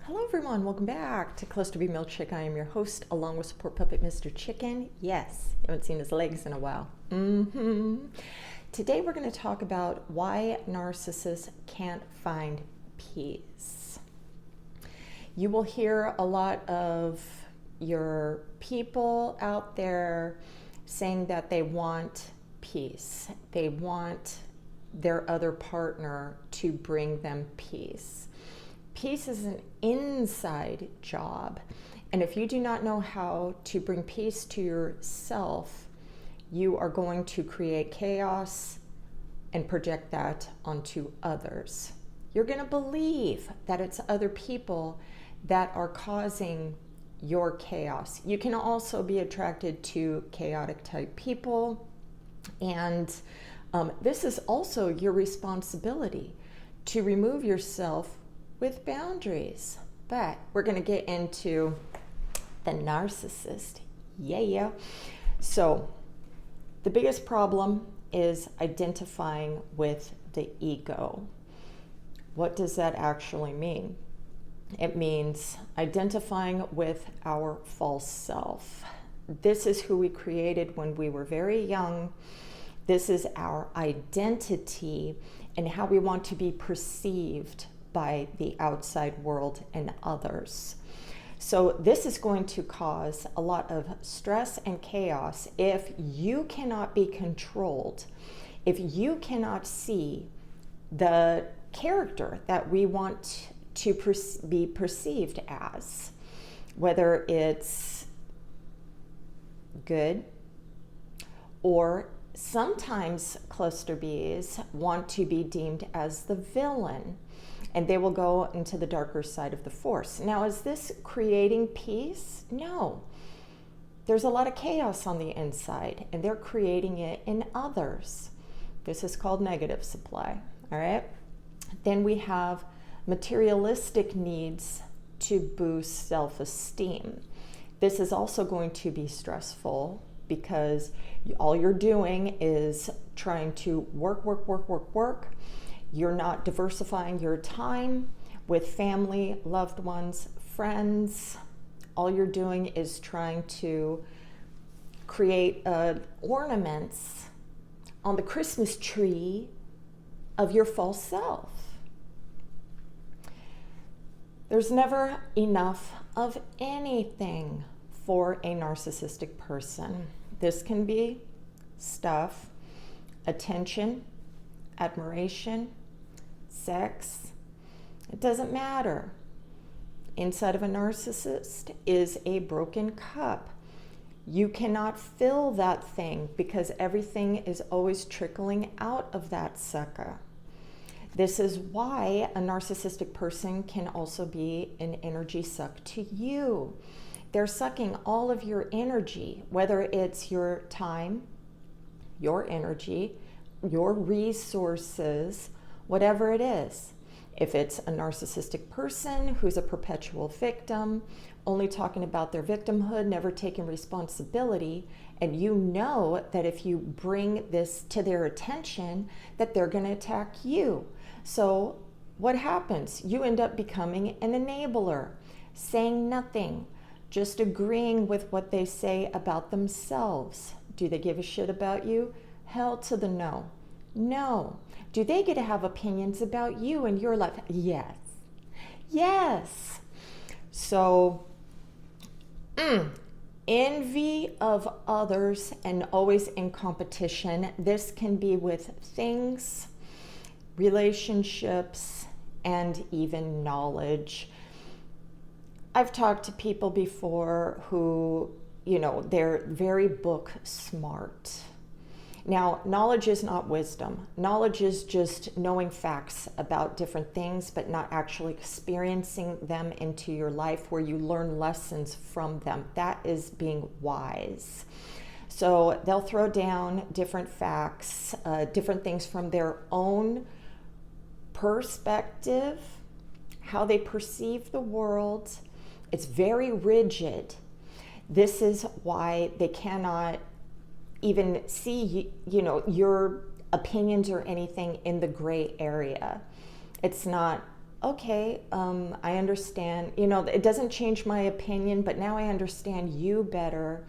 Hello everyone, welcome back to Cluster B Milkshake. I am your host along with support puppet Mr. Chicken. Yes, you haven't seen his legs in a while. Today we're going to talk about why narcissists can't find peace. You will hear a lot of your people out there saying that they want peace. They want their other partner to bring them peace. Peace is an inside job. And if you do not know how to bring peace to yourself, you are going to create chaos and project that onto others. You're going to believe that it's other people that are causing your chaos. You can also be attracted to chaotic type people. And this is also your responsibility to remove yourself with boundaries. But we're going to get into the narcissist. Yeah. So the biggest problem is identifying with the ego. What does that actually mean? It means identifying with our false self. This is who we created when we were very young. This is our identity and how we want to be perceived by the outside world and others. So this is going to cause a lot of stress and chaos if you cannot be controlled, if you cannot see the character that we want to be perceived as, whether it's good or sometimes cluster Bs want to be deemed as the villain. And they will go into the darker side of the force. Now, is this creating peace? No. There's a lot of chaos on the inside, and they're creating it in others. This is called negative supply, all right? Then we have materialistic needs to boost self-esteem. This is also going to be stressful because all you're doing is trying to work. You're not diversifying your time with family, loved ones, friends. All you're doing is trying to create ornaments on the Christmas tree of your false self. There's never enough of anything for a narcissistic person. This can be stuff, attention, admiration, sex. It doesn't matter. Inside of a narcissist is a broken cup. You cannot fill that thing because everything is always trickling out of that sucker. This is why a narcissistic person can also be an energy suck to you. They're sucking all of your energy, whether it's your time, your energy, your resources, whatever it is. If it's a narcissistic person who's a perpetual victim, only talking about their victimhood, never taking responsibility, and you know that if you bring this to their attention, that they're going to attack you. So what happens? You end up becoming an enabler, saying nothing, just agreeing with what they say about themselves. Do they give a shit about you? Hell to the no. No. Do they get to have opinions about you and your life? Yes. Yes. So, envy of others and always in competition. This can be with things, relationships, and even knowledge. I've talked to people before who, they're very book smart. Now, knowledge is not wisdom. Knowledge is just knowing facts about different things, but not actually experiencing them into your life where you learn lessons from them. That is being wise. So they'll throw down different facts, different things from their own perspective, how they perceive the world. It's very rigid. This is why they cannot even see, your opinions or anything in the gray area. It's not okay, I understand. You know, it doesn't change my opinion, but now I understand you better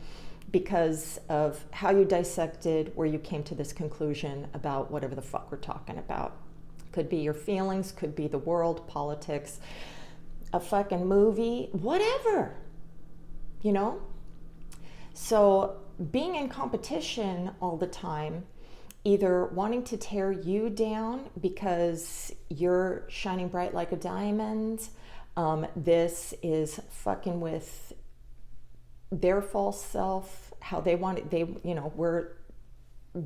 because of how you dissected where you came to this conclusion about whatever the fuck we're talking about. Could be your feelings, could be the world, politics, a fucking movie, whatever, you know? So being in competition all the time, either wanting to tear you down because you're shining bright like a diamond, this is fucking with their false self, how they want it, we're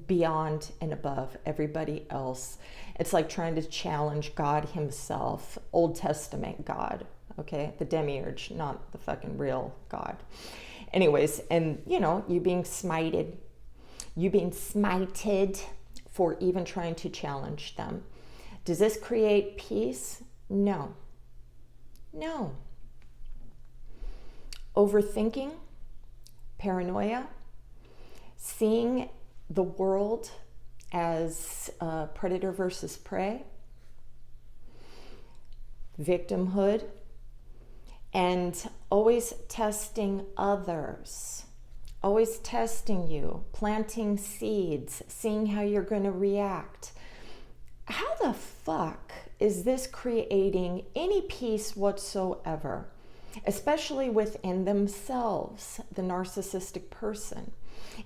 beyond and above everybody else. It's like trying to challenge God himself, Old Testament God, okay? The demiurge, not the fucking real God. Anyways, and you being smited for even trying to challenge them. Does this create peace? No. Overthinking, paranoia, seeing the world as predator versus prey, victimhood, and always testing others, always testing you, planting seeds, seeing how you're going to react. How the fuck is this creating any peace whatsoever, especially within themselves, the narcissistic person?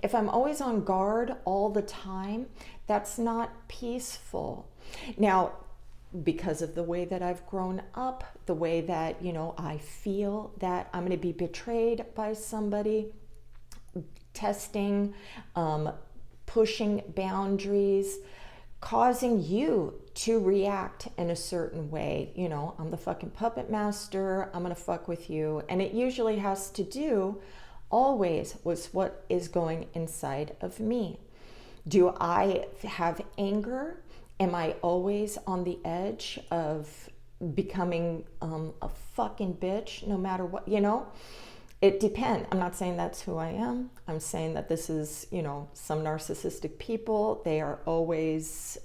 If I'm always on guard all the time, that's not peaceful. Now, because of the way that I've grown up, the way that, I feel that I'm going to be betrayed by somebody, testing, pushing boundaries, causing you to react in a certain way. I'm the fucking puppet master, I'm going to fuck with you. And it usually has to do always with what is going inside of me. Do I have anger? Am I always on the edge of becoming a fucking bitch no matter what? It depends. I'm not saying that's who I am. I'm saying that this is, some narcissistic people. They are always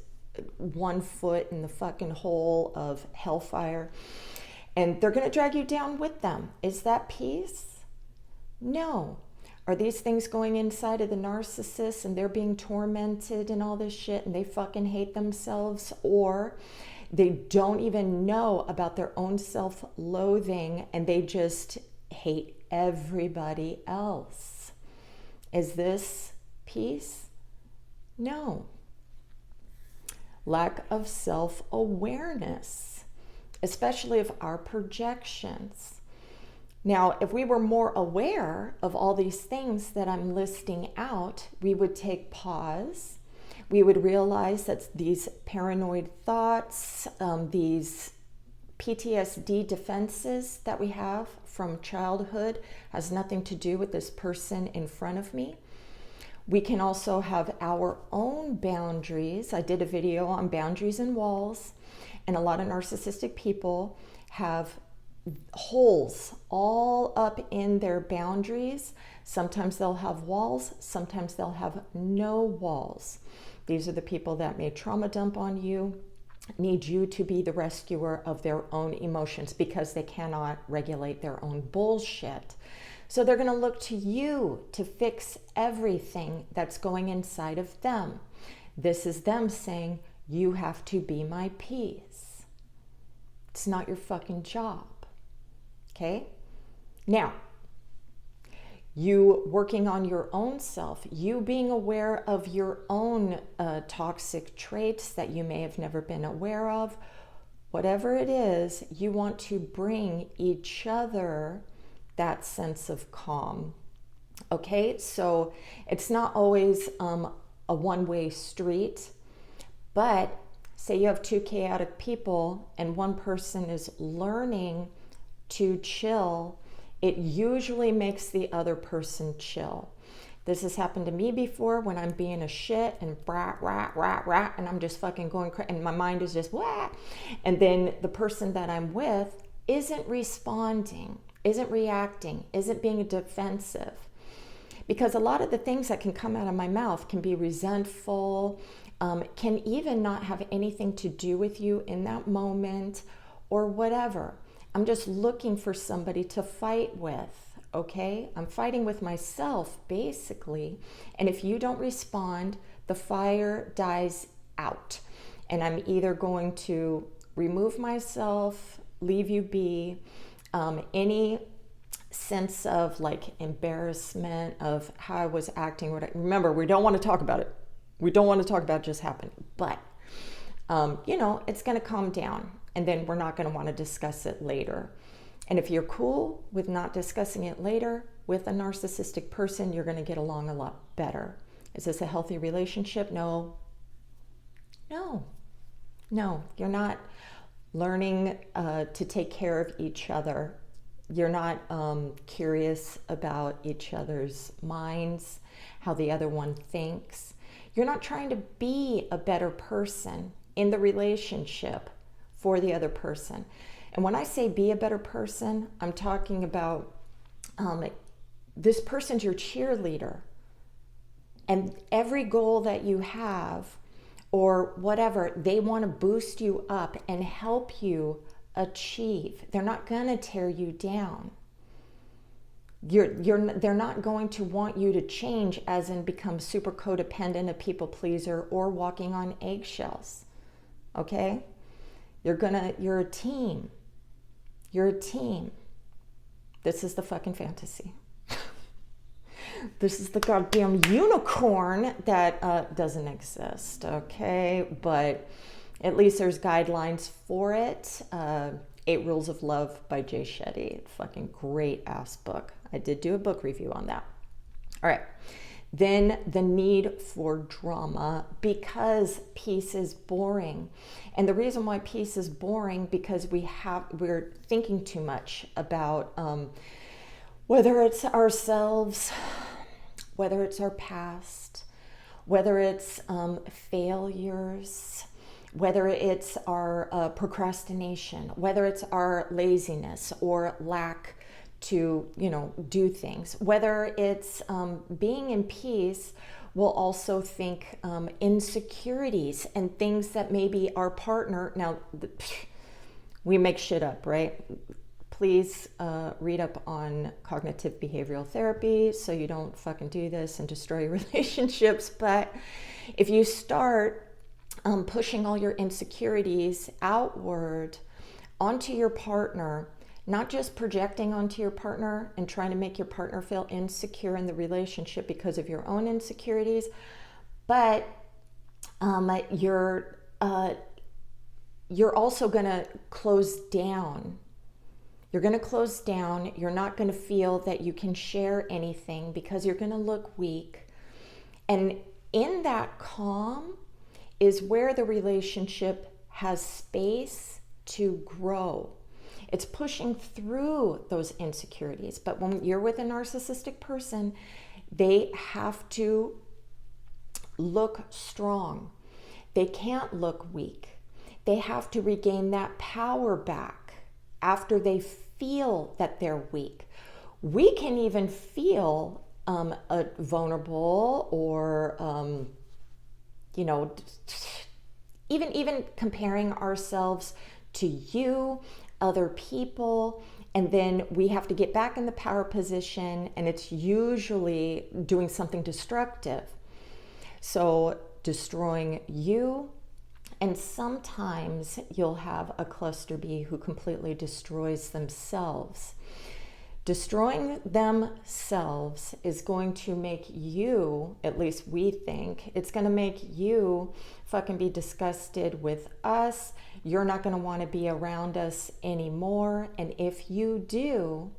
1 foot in the fucking hole of hellfire. And they're going to drag you down with them. Is that peace? No. Are these things going inside of the narcissist and they're being tormented and all this shit and they fucking hate themselves, or they don't even know about their own self-loathing and they just hate everybody else? Is this peace? No. Lack of self-awareness, especially of our projections. Now, if we were more aware of all these things that I'm listing out, we would take pause. We would realize that these paranoid thoughts, these PTSD defenses that we have from childhood has nothing to do with this person in front of me. We can also have our own boundaries. I did a video on boundaries and walls, and a lot of narcissistic people have holes all up in their boundaries. Sometimes they'll have walls, sometimes they'll have no walls. These are the people that may trauma dump on you, need you to be the rescuer of their own emotions because they cannot regulate their own bullshit. So they're going to look to you to fix everything that's going inside of them. This is them saying, you have to be my peace. It's not your fucking job. Okay? Now, you working on your own self, you being aware of your own toxic traits that you may have never been aware of, whatever it is, you want to bring each other that sense of calm. Okay? So it's not always a one-way street, but say you have 2 chaotic people and one person is learning to chill, it usually makes the other person chill. This has happened to me before when I'm being a shit and brat, and I'm just fucking going crazy and my mind is just wah. And then the person that I'm with isn't responding, isn't reacting, isn't being defensive. Because a lot of the things that can come out of my mouth can be resentful, can even not have anything to do with you in that moment, or whatever. I'm just looking for somebody to fight with, okay? I'm fighting with myself, basically. And if you don't respond, the fire dies out. And I'm either going to remove myself, leave you be, any sense of like embarrassment of how I was acting. Remember, we don't want to talk about it. We don't want to talk about it just happened. But, it's going to calm down. And then we're not going to want to discuss it later. And if you're cool with not discussing it later with a narcissistic person, you're going to get along a lot better. Is this a healthy relationship? No. You're not learning to take care of each other. You're not curious about each other's minds, how the other one thinks. You're not trying to be a better person in the relationship for the other person. And when I say be a better person, I'm talking about this person's your cheerleader. And every goal that you have or whatever, they want to boost you up and help you achieve. They're not going to tear you down. They're not going to want you to change, as in become super codependent, a people pleaser, or walking on eggshells. Okay? You're a team. You're a team. This is the fucking fantasy. This is the goddamn unicorn that doesn't exist, okay? But at least there's guidelines for it. 8 Rules of Love by Jay Shetty. Fucking great ass book. I did do a book review on that. All right. Then the need for drama, because peace is boring. And the reason why peace is boring, because we're thinking too much about whether it's ourselves, whether it's our past, whether it's failures, whether it's our procrastination, whether it's our laziness or lack to, do things, whether it's being in peace. We'll also think insecurities and things that maybe our partner, now we make shit up, right? Please read up on cognitive behavioral therapy so you don't fucking do this and destroy your relationships. But if you start pushing all your insecurities outward onto your partner, not just projecting onto your partner and trying to make your partner feel insecure in the relationship because of your own insecurities, but you're also going to close down. You're going to close down. You're not going to feel that you can share anything because you're going to look weak. And in that calm is where the relationship has space to grow. It's pushing through those insecurities. But when you're with a narcissistic person, they have to look strong. They can't look weak. They have to regain that power back after they feel that they're weak. We can even feel vulnerable or, even comparing ourselves to you, other people, and then we have to get back in the power position, and it's usually doing something destructive. So destroying you, and sometimes you'll have a cluster B who completely destroys themselves. Destroying themselves is going to make you, at least we think, it's going to make you fucking be disgusted with us. You're not going to want to be around us anymore. And if you do,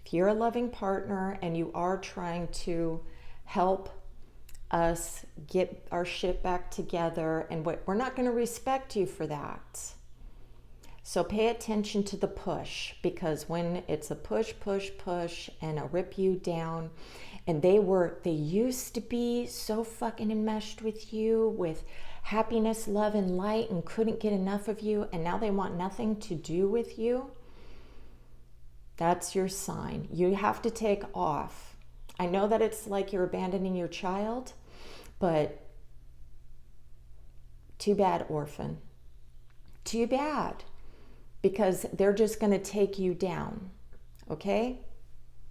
if you're a loving partner and you are trying to help us get our shit back together, and we're not going to respect you for that. So pay attention to the push, because when it's a push, push, push, and a rip you down, and they used to be so fucking enmeshed with you with happiness, love, and light, and couldn't get enough of you, and now they want nothing to do with you, that's your sign. You have to take off. I know that it's like you're abandoning your child, but too bad, orphan. Too bad. because they're just going to take you down. Okay?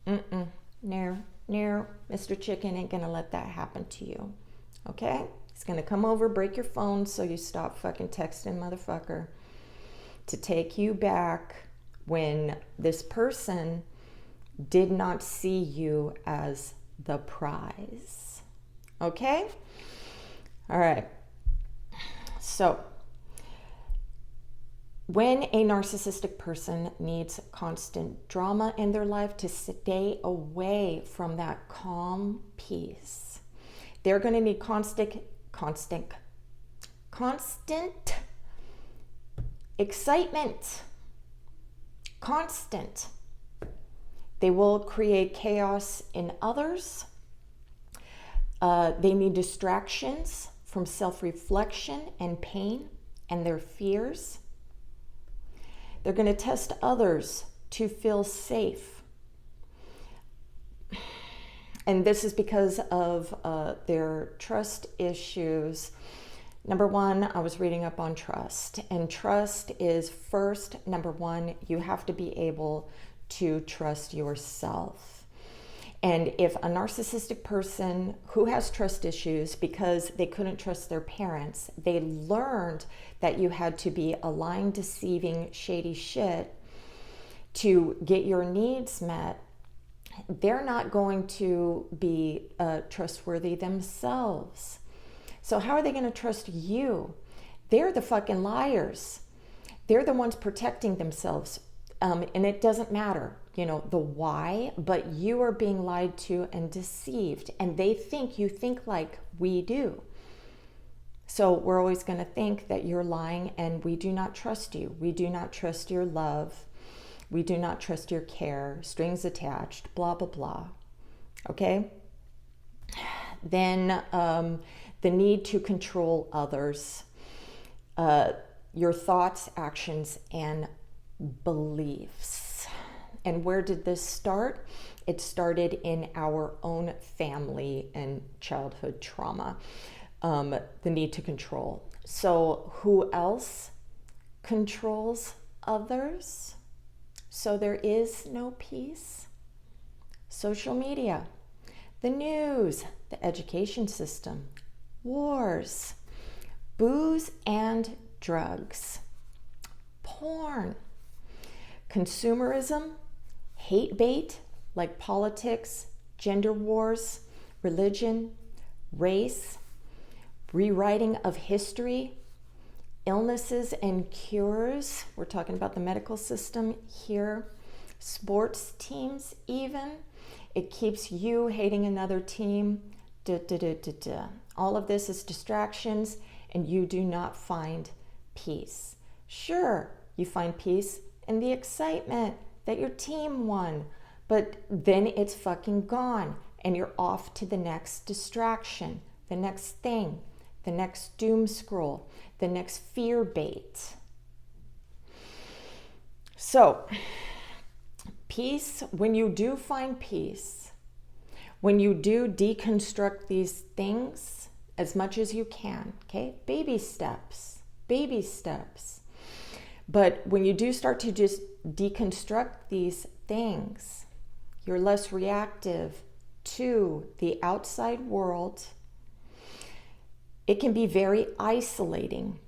No, Mr. Chicken ain't going to let that happen to you. Okay? He's going to come over, break your phone so you stop fucking texting, motherfucker, to take you back when this person did not see you as the prize. Okay? All right. So, when a narcissistic person needs constant drama in their life to stay away from that calm peace, they're going to need constant excitement. Constant. They will create chaos in others. They need distractions from self-reflection and pain and their fears. They're going to test others to feel safe. And this is because of their trust issues. Number one, I was reading up on trust. And trust is first, number one, you have to be able to trust yourself. And if a narcissistic person who has trust issues because they couldn't trust their parents, they learned that you had to be a lying, deceiving, shady shit to get your needs met, they're not going to be trustworthy themselves. So how are they going to trust you? They're the fucking liars. They're the ones protecting themselves. And it doesn't matter, the why, but you are being lied to and deceived. And they think you think like we do. So we're always going to think that you're lying, and we do not trust you. We do not trust your love. We do not trust your care, strings attached, blah, blah, blah. Okay? Then the need to control others, your thoughts, actions, and beliefs. And where did this start? It started in our own family and childhood trauma. The need to control. So who else controls others? So there is no peace. Social media, the news, the education system, wars, booze and drugs, porn, consumerism, hate bait like politics, gender wars, religion, race, rewriting of history, illnesses and cures. We're talking about the medical system here. Sports teams even. It keeps you hating another team. All of this is distractions, and you do not find peace. Sure, you find peace in the excitement that your team won, but then it's fucking gone, and you're off to the next distraction, the next thing, the next doom scroll, the next fear bait. So, peace, when you do find peace, when you do deconstruct these things as much as you can, okay? Baby steps. But when you do start to just deconstruct these things, you're less reactive to the outside world. It can be very isolating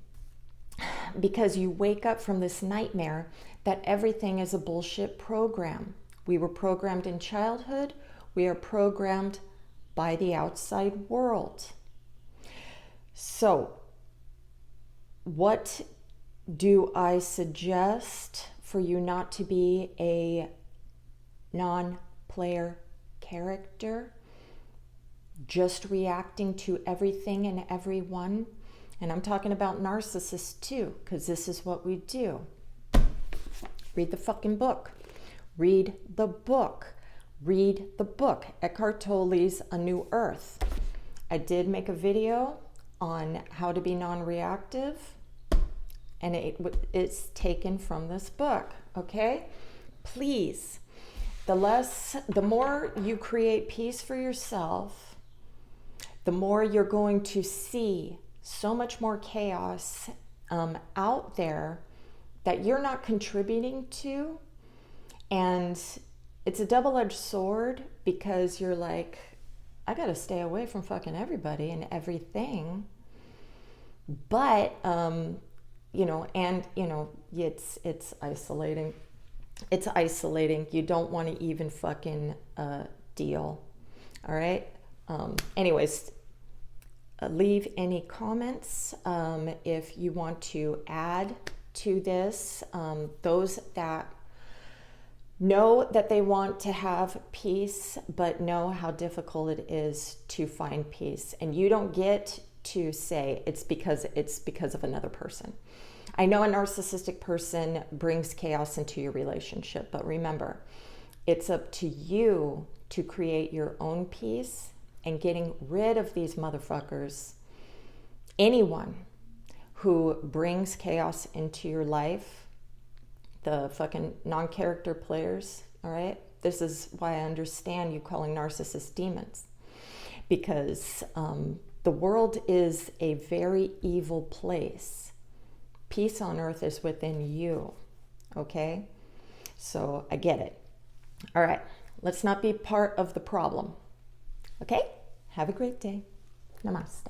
because you wake up from this nightmare that everything is a bullshit program. We were programmed in childhood. We are programmed by the outside world. So, what do I suggest for you not to be a non-player character? Just reacting to everything and everyone. And I'm talking about narcissists too, because this is what we do. Read the fucking book. Read the book. Read the book. Eckhart Tolle's A New Earth. I did make a video on how to be non-reactive, and it's taken from this book, okay? Please, the more you create peace for yourself, the more you're going to see so much more chaos out there that you're not contributing to. And it's a double-edged sword, because you're like, I gotta stay away from fucking everybody and everything. But you know, and you know, it's isolating. It's isolating. You don't want to even fucking deal. All right. Anyways, leave any comments if you want to add to this. Those that know that they want to have peace, but know how difficult it is to find peace. And you don't get to say it's because of another person. I know a narcissistic person brings chaos into your relationship, but remember, it's up to you to create your own peace, and getting rid of these motherfuckers. Anyone who brings chaos into your life, the fucking non-character players, all right? This is why I understand you calling narcissists demons, because the world is a very evil place. Peace on earth is within you, okay? So I get it. All right, let's not be part of the problem, okay? Have a great day. Namaste.